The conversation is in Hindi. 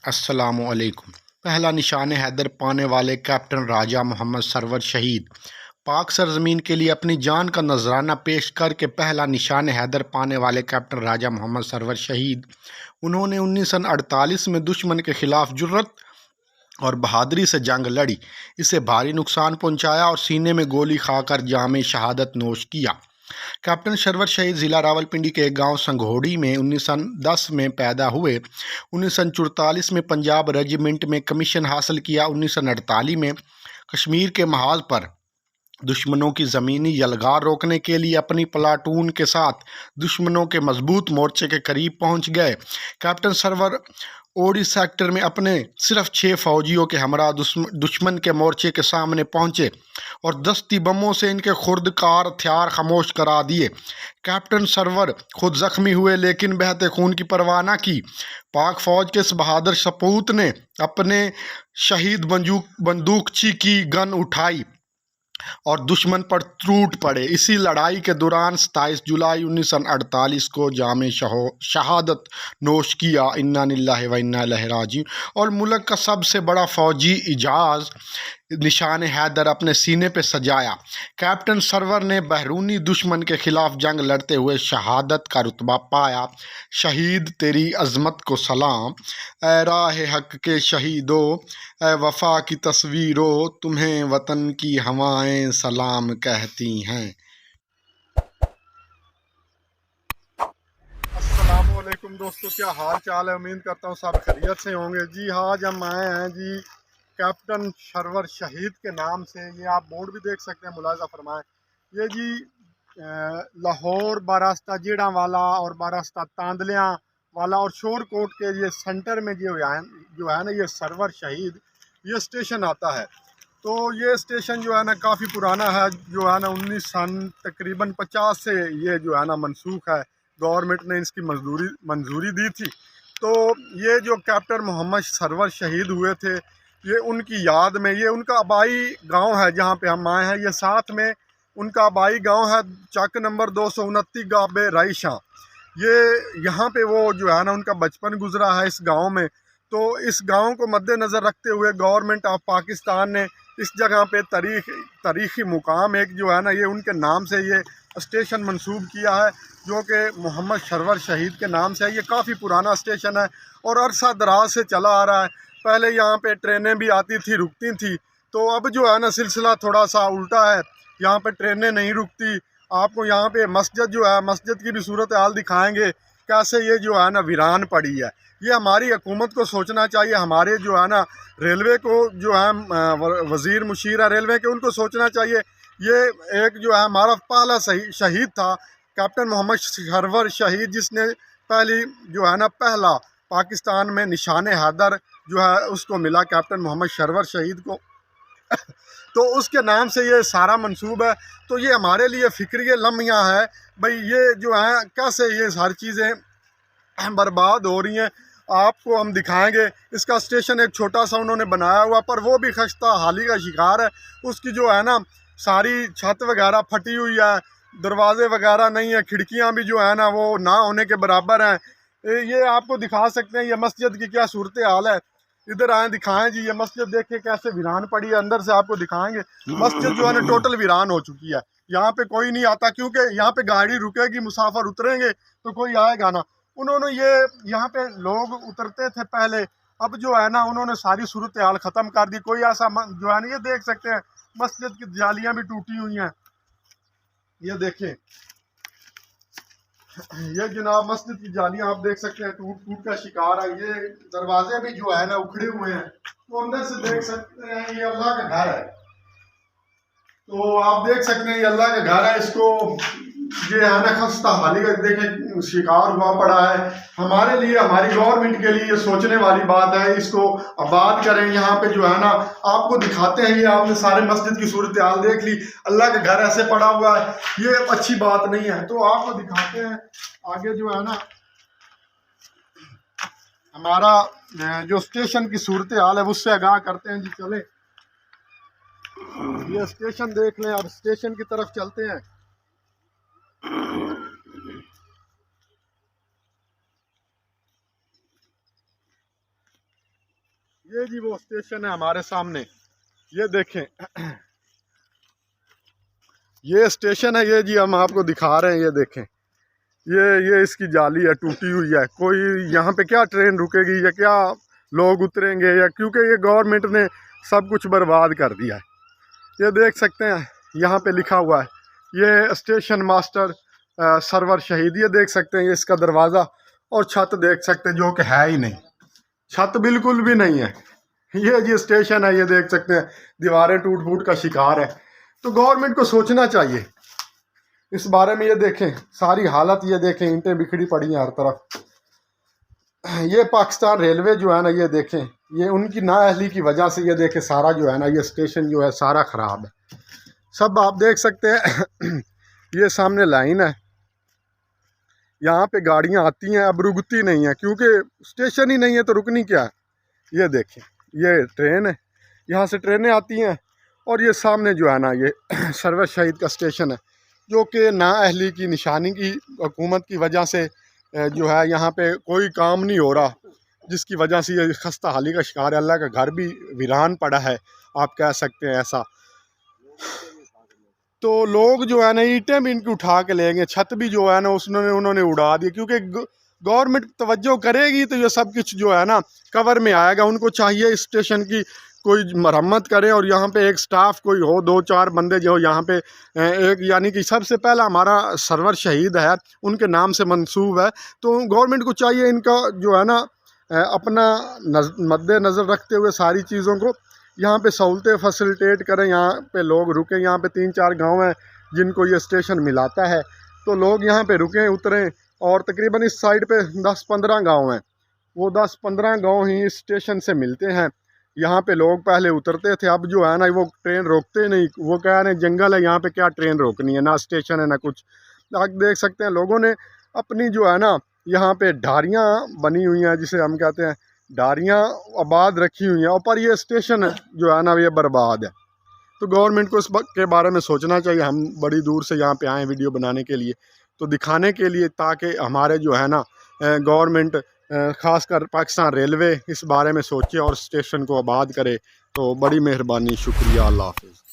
अस्सलामुअलैकुम। पहला निशान हैदर पाने वाले कैप्टन राजा मोहम्मद सरवर शहीद पाक सरजमीन के लिए अपनी जान का नजराना पेश करके पहला निशान हैदर पाने वाले कैप्टन राजा मोहम्मद सरवर शहीद। उन्होंने 1948 में दुश्मन के खिलाफ जुर्रत और बहादुरी से जंग लड़ी, इसे भारी नुकसान पहुंचाया और सीने में गोली खाकर जामे शहादत नोश किया। कैप्टन सरवर शहीद ज़िला रावलपिंडी के एक गांव संघोड़ी में 1910 में पैदा हुए। 1944 में पंजाब रेजिमेंट में कमीशन हासिल किया। 1948 में कश्मीर के महाल पर दुश्मनों की ज़मीनी यलगार रोकने के लिए अपनी प्लाटून के साथ दुश्मनों के मजबूत मोर्चे के करीब पहुंच गए। कैप्टन सरवर ओडी सेक्टर में अपने सिर्फ 6 फौजियों के हमरा दुश्मन के मोर्चे के सामने पहुंचे और दस्ती बमों से इनके खुर्दकार हथियार खामोश करा दिए। कैप्टन सरवर खुद जख्मी हुए लेकिन बहते खून की परवाह न की। पाक फौज के इस बहादुर सपूत ने अपने शहीद बंदूकची की गन उठाई और दुश्मन पर टूट पड़े। इसी लड़ाई के दौरान 27 जुलाई 1948 को जामे शहादत नोश किया। इन्ना लिल्लाहि व इन्ना इलैहि राजिऊन। और मुल्क का सबसे बड़ा फौजी इजाज़ निशान हैदर अपने सीने पे सजाया। कैप्टन सरवर ने बहरूनी दुश्मन के खिलाफ जंग लड़ते हुए शहादत का रुतबा पाया। शहीद तेरी अज़मत को सलाम, ए राह हक के शहीदो, ए वफा की तस्वीरों, तुम्हें वतन की हवाएं सलाम कहती हैं। अस्सलामुअलैकुम दोस्तों, क्या हाल चाल है। उम्मीद करता हूँ सब खैरियत से होंगे जी। आज हम आए हैं जी कैप्टन सरवर शहीद के नाम से। ये आप बोर्ड भी देख सकते हैं, मुलाजा फरमाएं। ये जी लाहौर बारास्ता जेड़ा वाला और बारास्ता तांदलियाँ वाला और शोरकोट के ये सेंटर में जो है ना ये सरवर शहीद ये स्टेशन आता है। तो ये स्टेशन जो है ना काफ़ी पुराना है, जो है ना 19 सन तकरीबन 50 से ये जो है ना मनसूख है। गवर्नमेंट ने इसकी मंजूरी दी थी। तो ये जो कैप्टन मोहम्मद सरवर शहीद हुए थे, ये उनकी याद में ये उनका आबाई गांव है जहां पे हम आए हैं। ये साथ में उनका आबाई गांव है चक नंबर 229 गाबे राइशा। ये यहाँ पे वो जो है ना उनका बचपन गुजरा है इस गांव में। तो इस गांव को मद्देनज़र रखते हुए गवर्नमेंट ऑफ पाकिस्तान ने इस जगह पे तारीख़ी मुकाम एक जो है ना ये उनके नाम से ये स्टेशन मंसूब किया है, जो कि मोहम्मद सरवर शहीद के नाम से है। ये काफ़ी पुराना स्टेशन है और अरसा दराज से चला आ रहा है। पहले यहाँ पे ट्रेनें भी आती थी, रुकती थी। तो अब जो है ना सिलसिला थोड़ा सा उल्टा है, यहाँ पे ट्रेनें नहीं रुकती। आपको यहाँ पे मस्जिद जो है, मस्जिद की भी सूरत हाल दिखाएंगे कैसे ये जो है ना वीरान पड़ी है। ये हमारी हुकूमत को सोचना चाहिए, हमारे जो है ना रेलवे को जो है वज़ीर मुशीर है रेलवे के, उनको सोचना चाहिए। ये एक जो है हमारा पहला शहीद था कैप्टन मोहम्मद सरवर शहीद, जिसने पहली जो है ना पहला पाकिस्तान में निशान हैदर जो है उसको मिला कैप्टन मोहम्मद सरवर शहीद को। तो उसके नाम से ये सारा मंसूब है। तो ये हमारे लिए फ़िक्री लम्हा है भाई, ये जो है कैसे ये सारी चीज़ें बर्बाद हो रही हैं। आपको हम दिखाएंगे। इसका स्टेशन एक छोटा सा उन्होंने बनाया हुआ, पर वो भी खस्ता हाली का शिकार है। उसकी जो है ना सारी छत वगैरह फटी हुई है, दरवाजे वगैरह नहीं है, खिड़कियां भी जो है ना वो ना होने के बराबर हैं। ये आपको दिखा सकते हैं ये मस्जिद की क्या सूरत हाल है। इधर आए दिखाएं जी, ये मस्जिद देखिए कैसे वीरान पड़ी है। अंदर से आपको दिखाएंगे। मस्जिद जो है ना टोटल वीरान हो चुकी है। यहाँ पे कोई नहीं आता, क्योंकि यहाँ पे गाड़ी रुकेगी, मुसाफिर उतरेंगे तो कोई आएगा ना। उन्होंने ये यहाँ पे लोग उतरते थे पहले, अब जो है ना उन्होंने सारी सूरत हाल ख़त्म कर दी। कोई ऐसा जो है ना ये देख सकते हैं मस्जिद की जालियाँ भी टूटी हुई हैं। ये देखें, ये जनाब मस्जिद की जालियाँ आप देख सकते हैं टूट टूट का शिकार है। ये दरवाजे भी जो है ना उखड़े हुए हैं। तो अंदर से देख सकते हैं ये अल्लाह का घर है। तो आप देख सकते हैं ये अल्लाह का घर है। इसको ये है ना खस्ता हाली का देखें शिकार हुआ पड़ा है। हमारे लिए, हमारी गवर्नमेंट के लिए ये सोचने वाली बात है। इसको आबाद करें। यहाँ पे जो है ना आपको दिखाते हैं, ये आपने सारे मस्जिद की सूरत हाल देख ली। अल्लाह का घर ऐसे पड़ा हुआ है, ये अच्छी बात नहीं है। तो आपको दिखाते हैं आगे जो है ना हमारा जो स्टेशन की सूरत हाल है उससे आगाह करते हैं जी। चले ये स्टेशन देख लें, अब स्टेशन की तरफ चलते हैं। ये जी वो स्टेशन है हमारे सामने, ये देखें ये स्टेशन है, ये जी हम आपको दिखा रहे हैं, ये देखें ये इसकी जाली है, टूटी हुई है। कोई यहाँ पे क्या ट्रेन रुकेगी या क्या लोग उतरेंगे, या क्योंकि ये गवर्नमेंट ने सब कुछ बर्बाद कर दिया है। ये देख सकते हैं यहाँ पे लिखा हुआ है, ये स्टेशन मास्टर सरवर शहीद। ये देख सकते हैं, ये इसका दरवाज़ा और छत देख सकते हैं, जो कि है ही नहीं, छत बिल्कुल भी नहीं है। ये जी स्टेशन है, ये देख सकते हैं दीवारें टूट फूट का शिकार है। तो गवर्नमेंट को सोचना चाहिए इस बारे में। ये देखें सारी हालत, ये देखें ईंटें बिखरी पड़ी हैं हर तरफ। ये पाकिस्तान रेलवे जो है ना, ये देखें ये उनकी नाअहली की वजह से ये देखें सारा जो है ना, ये स्टेशन जो है सारा ख़राब है। सब आप देख सकते हैं ये सामने लाइन है, यहाँ पे गाड़ियाँ आती हैं, अब रुकती नहीं है क्योंकि स्टेशन ही नहीं है, तो रुकनी क्या है। ये देखें ये ट्रेन है, यहाँ से ट्रेनें आती हैं, और ये सामने जो है ना ये सरवर शहीद का स्टेशन है, जो कि नाअहली की निशानी की हुकूमत की वजह से जो है यहाँ पे कोई काम नहीं हो रहा, जिसकी वजह से ये खस्ता हाली का शिकार है। अल्लाह का घर भी वीरान पड़ा है, आप कह सकते हैं ऐसा। तो लोग जो है ना ईंटें भी इनकी उठा के लेंगे, छत भी जो है ना उन्होंने उड़ा दी, क्योंकि गवर्नमेंट तवज्जो करेगी तो ये सब कुछ जो है ना कवर में आएगा। उनको चाहिए इस स्टेशन की कोई मरम्मत करे, और यहाँ पे एक स्टाफ कोई हो, 2-4 बंदे जो यहाँ पे एक, यानी कि सबसे पहला हमारा सरवर शहीद है, उनके नाम से मंसूब है। तो गवर्नमेंट को चाहिए इनका जो है ना अपना मद्देनज़र रखते हुए सारी चीज़ों को यहाँ पे सहूलतें फैसिलिटेट करें, यहाँ पे लोग रुकें। यहाँ पे 3-4 गांव हैं जिनको ये स्टेशन मिलाता है, तो लोग यहाँ पे रुकें उतरें। और तकरीबन इस साइड पे 10-15 गांव हैं, वो 10-15 गांव ही इस स्टेशन से मिलते हैं। यहाँ पे लोग पहले उतरते थे, अब जो है ना वो ट्रेन रोकते नहीं, वो कह रहे हैं जंगल है यहाँ पे, क्या ट्रेन रोकनी है, ना स्टेशन है ना कुछ। आप देख सकते हैं लोगों ने अपनी जो है ना यहाँ पे ढारियाँ बनी हुई हैं, जिसे हम कहते हैं ढारियाँ आबाद रखी हुई हैं, और पर ये स्टेशन जो है ना ये बर्बाद है। तो गवर्नमेंट को इस के बारे में सोचना चाहिए। हम बड़ी दूर से यहाँ पे आए वीडियो बनाने के लिए, तो दिखाने के लिए, ताकि हमारे जो है ना गवर्नमेंट ख़ासकर पाकिस्तान रेलवे इस बारे में सोचे और स्टेशन को आबाद करे। तो बड़ी मेहरबानी, शुक्रिया, अल्लाह हाफ़िज़।